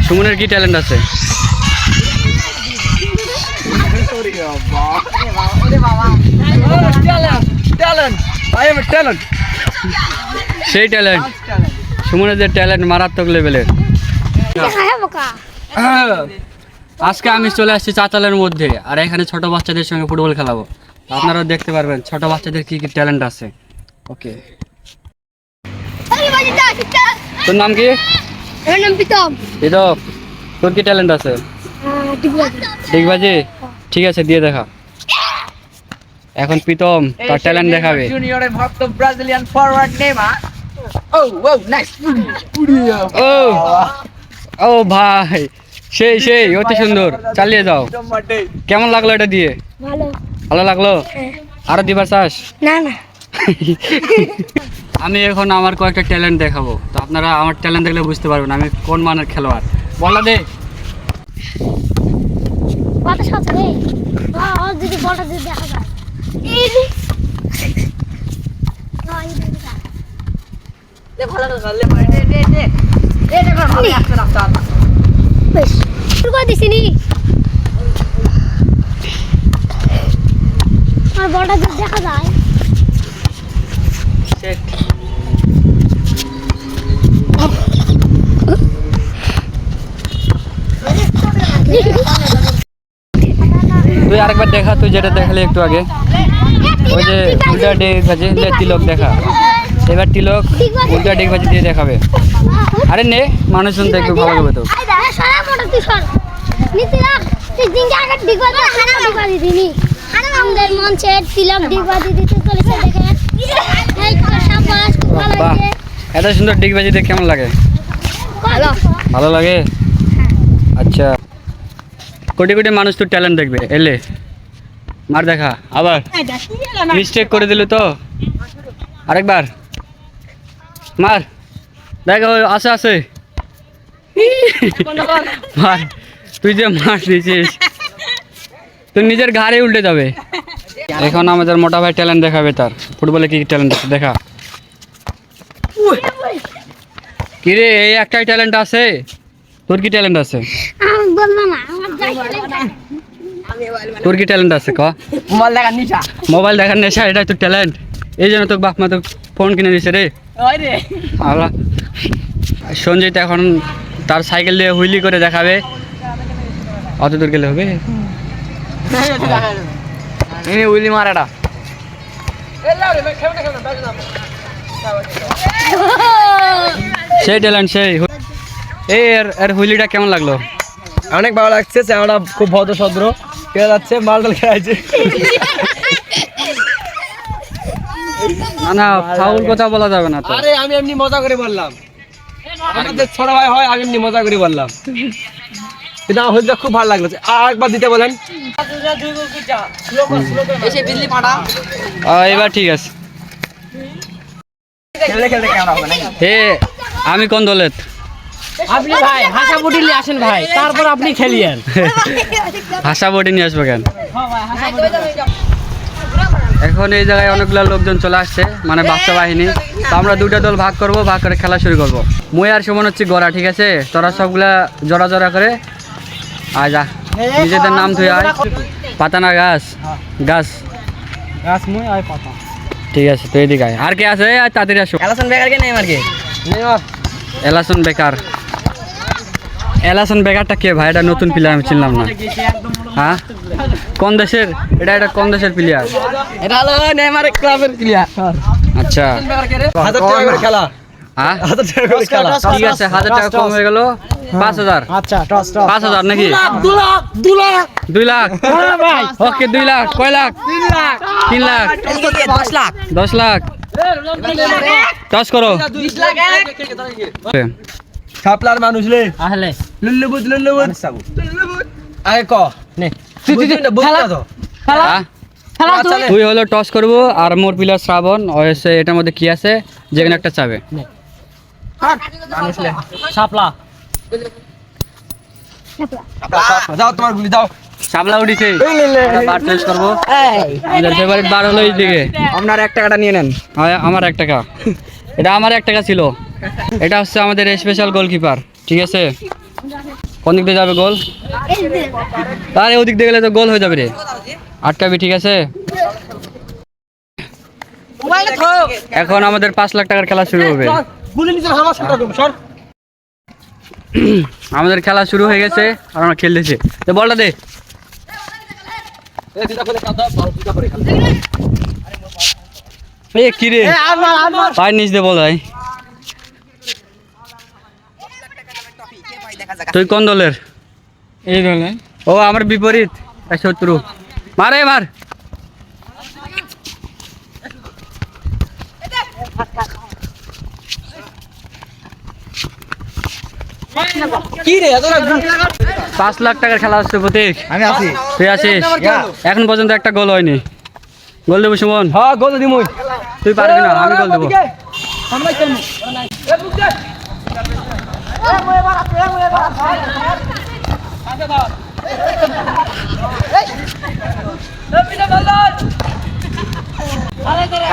সুমনের কি ট্যালেন্ট আছে? সেই ট্যালেন্ট, সুমনের যে ট্যালেন্ট মারাত্মক লেভেলের। আজকে আমি চলে আসছি চাতালের মধ্যে, আর এখানে ছোট বাচ্চাদের সঙ্গে ফুটবল খেলাবো। আপনারা দেখতে পারবেন ছোট বাচ্চাদের কি কি ট্যালেন্ট আছে। ওকে, তোর নাম কি? প্রীতম। তোর কি ট্যালেন্ট আছে? ডিগবাজি। ঠিক আছে, দিয়ে দেখা। এখন প্রীতম তার ট্যালেন্ট দেখাবে। জুনিয়রের ভক্ত ব্রাজিলিয়ান ফরওয়ার্ড নেইমার। ও নাইস। ও ভাই, সেই অতি সুন্দর, চালিয়ে যাও। কেমন লাগলো এটা দিয়ে? ভালো লাগলো? আরো দিবার চাস? না। আমি এখন আমার কয়েকটা ট্যালেন্ট দেখাবো, তো আপনারা আমার ট্যালেন্ট দেখলে বুঝতে পারবেন আমি কোন মানের খেলোয়াড়। বলা দে। বলটা দেখা যায়। তুই আরেকবার দেখা, তুই যেটা দেখালি একটু আগে, ওই যে উল্টা ডেক ভাজি তিলক দেখা। এবার তিলক উল্টা ডেক ভাজি দিয়ে দেখাবে। আরে নে, মানুষজন দেখবে, ভালো লাগবে তো। এত সুন্দর ডিগবাজি দেখে কেমন লাগে? ভালো লাগে। আচ্ছা, কোটি কোটি মানুষ তো ট্যালেন্ট দেখবে, এলে মার দেখা। আবার মিস্টেক করে দিল তো, আরেকবার মার দেখা। আছে ভাই, তুই যে মার দিয়েছিস, তুই নিজের ঘাড়ে উল্টে যাবে। এখন আমাদের মোটা ভাই ট্যালেন্ট দেখাবে, তার ফুটবলে কি ট্যালেন্ট আছে দেখা। কিরে, এই একটাই ট্যালেন্ট আছে? তোর কি ট্যালেন্ট আছে? তোর কি ট্যালেন্ট আছে ক? মোবাইল দেখার নেশা, এটাই তোর ট্যালেন্ট? এই জন্য তোর বাপ মা তো ফোন কিনে দিছে রে। সঞ্জিত এখন তার সাইকেল দিয়ে হুইলি করে দেখাবে। অত দূর গেলে হবে? উইলি মারাটা সেই ট্যালেন্ট, সেই। এই এর হুইলিটা কেমন লাগলো? অনেক ভালো লাগছে। চ্যানেলটা খুব ভদ্র সদ্র খেলা যাচ্ছে, মালটাল খেলাচ্ছে। না, ফাউল কথা বলা যাবে না তো। আরে আমি এমনি মজা করে বললাম, আমাদের ছোট ভাই হয়, আমি এমনি মজা করে বললাম। কিন্তু আমার হইতে খুব ভালো লাগলো। আর একবার দিতে বলেন। এবার ঠিক আছে। আমি কোন দলের? আপনি ভাই হাসা বুটি নিয়ে আসেন ভাই, তারপর আপনি খেলিয়েন। হাসা বডি নিয়ে আসবো কেন? এখন এই জায়গায় অনেকগুলো লোকজন চলে আসছে, মানে বাচ্চা বাহিনী। তো আমরা দুটো দল ভাগ করব, ভাগ করে খেলা শুরু করব। মুই আর সুমন হচ্ছে গড়া, ঠিক আছে? তোরা সবগুলা জড়া জড়া করে আয় যা, নিজেদের নাম ধুয়ে আয়। পাতানা গাছ গাছ গাছ মুই আয় পাতা। ঠিক আছে, তো এদিকে আয়। আর কে আছে? আর তাড়াতাড়ি আসো। এলাসন বেকার কে নেইমার কে? নেইমার। এলাসন বেকার। এলাসন বেকারটা কে ভাই? এটা নতুন প্লেয়ার, আমি চিনলাম না। হ্যাঁ, কোন দেশের এটা কোন দেশের প্লেয়ার? এটা হলো নেইমারের ক্লাবের প্লেয়ার। আচ্ছা, 1000 টাকা করে খেলা। হ্যাঁ, 1000 টাকা করে খেলা। ঠিক আছে, 1000 টাকা কম হয়ে গেল। 5000। আচ্ছা, টস টস। 5000 নাকি? 2 লাখ। ভাই ওকে, 2 লাখ। কয় লাখ? 3 লাখ। 10 লাখ। 10 লাখ। টস করো। 20 লাখ এক। সাপলার মানুষ রে আহলে লুল্লুবুত আগে ক নে তুই খেলা তো হ্যাঁ? তুই হলো টস করবো, আর মোর প্লেয়ার শ্রাবণ হয়েছে। এটার মধ্যে কি আছে? যেখানে একটা চাবে। সাপলা যাও, তোমার গুলি দাও। শাপলা উঠিছে। বার চেঞ্জ করবো। আমাদের ফেভারিট বার হলো এইদিকে। আপনার 1 টাকাটা নিয়ে নেন। আমার 1 টাকা। এটা আমার 1 টাকা ছিল। এটা হচ্ছে আমাদের স্পেশাল গোলকিপার, ঠিক আছে? কোন দিক দিয়ে যাবে গোল? এই যে তাহলে ওদিক দিয়ে গেলে তো গোল হয়ে যাবে রে। আটকাবি, ঠিক আছে? এখন আমাদের 5 লাখ টাকার খেলা শুরু হবে। আমাদের খেলা শুরু হয়ে গেছে আর আমরা খেলতেছি। তো বলটা দে। এই কি রে ভাই, নিচ দে বল ভাই। তুই কোন দলের? এই দলে ও আমার বিপরীত, শত্রু। মারে মার। কি রে এত 5 লাখ টাকার খেলা হচ্ছে প্রতীক। আমি আছি। তুই আছিস? এখন পর্যন্ত একটা গোল হয়নি। গোল দেবো সুমন? হ্যাঁ গোল দিমুই। তুই পারবি না, আমি গোল দেবো।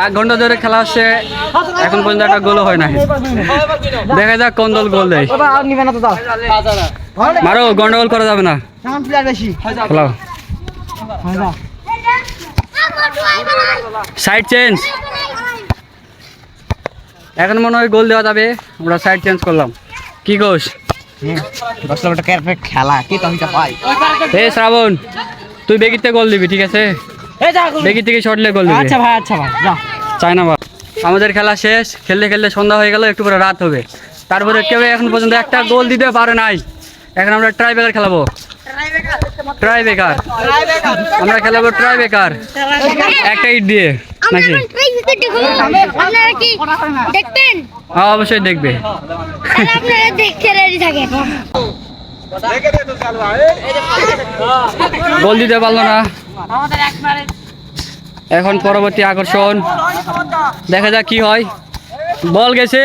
এক ঘন্টা ধরে খেলা হচ্ছে, এখন পর্যন্ত একটা গোলও হয় না। দেখা যাক কোন দল গোল দেয়। মারো, গন্ডগোল করা যাবে না। খেলাও। Side change. এখন মনে হয় গোল দেওয়া যাবে, আমরা সাইড চেঞ্জ করলাম। কি কোস? 10 লাখ টাকার খেলা কি তুমি পাই? এই শ্রাবণ, তুই বেগিতে গোল দিবি, ঠিক আছে? বেগি থেকে শর্টলে গোল দিবি। আচ্ছা ভাই যা। চাই না বা। আমাদের খেলা শেষ, খেলতে খেলতে সন্ধ্যা হয়ে গেল, একটু পরে রাত হবে। তারপরে কেউ এখন পর্যন্ত একটা গোল দিতে পারে নাই। এখন আমরা ট্রাই বেকার খেলাবো। ট্রাই বেকার আমরা খেলাবো, ট্রাই বেকার একটা ইট দিয়ে আমরা নাকি? এখন ট্রাই উইকেট দেখব। আপনারা কি দেখবেন? হ্যাঁ, অবশ্যই দেখবে। তাহলে আপনারা দেখতে রেডি থাকেন। গোল দিতে পারলো না। এখন পরবর্তী আকর্ষণ, দেখা যাক কি হয়। বল গেছে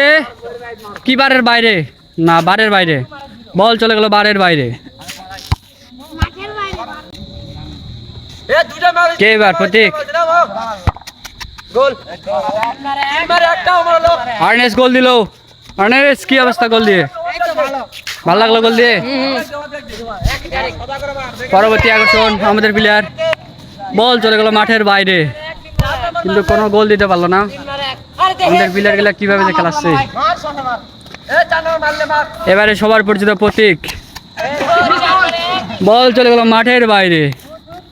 কি বারের বাইরে? না, বারের বাইরে। বল চলে গেল বারের বাইরে। মাঠের বাইরে। কে এবার? প্রতীক। গোল মারে একটা মারলো। আর্নেস গোল দিল। আর্নেস, কি অবস্থা গোল দিয়ে? ভালো লাগলো গোল দিয়ে? পরবর্তী আকর্ষণ, আমাদের প্লেয়ার। বল চলে গেল মাঠের বাইরে, কিন্তু কোনো গোল দিতে পারলো না। আমাদের প্লেয়ার গুলা কিভাবে যে খেলাচ্ছে। এবারে সবার পরিচিত প্রতীক। বল চলে গেল মাঠের বাইরে,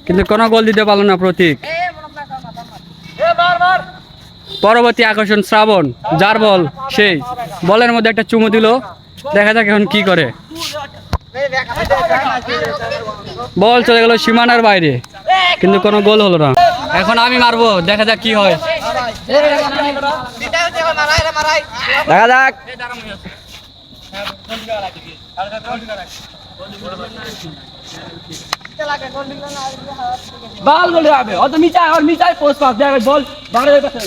কিন্তু কোনো গোল দিতে পারলো না প্রতীক। পরবর্তী আকর্ষণ শ্রাবণ, যার বল সেই বলের মধ্যে একটা চুমু দিল। দেখা যাক এখন কি করে। বল চলে গেল সীমানার বাইরে, কিন্তু কোনো গোল হলো না। এখন আমি মারবো, দেখা যাক কি হয়। দেখা যাক। বল বলে যাবে অত মিচাই আর মিচাই পোস্ট পাস দেবে বল বাড়ে কাছে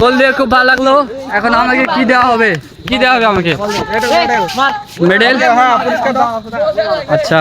গোল দিয়ে খুব ভালো লাগলো। এখন আমাকে কি দেওয়া হবে? কি দেওয়া হবে আমাকে? মেডেল? আচ্ছা।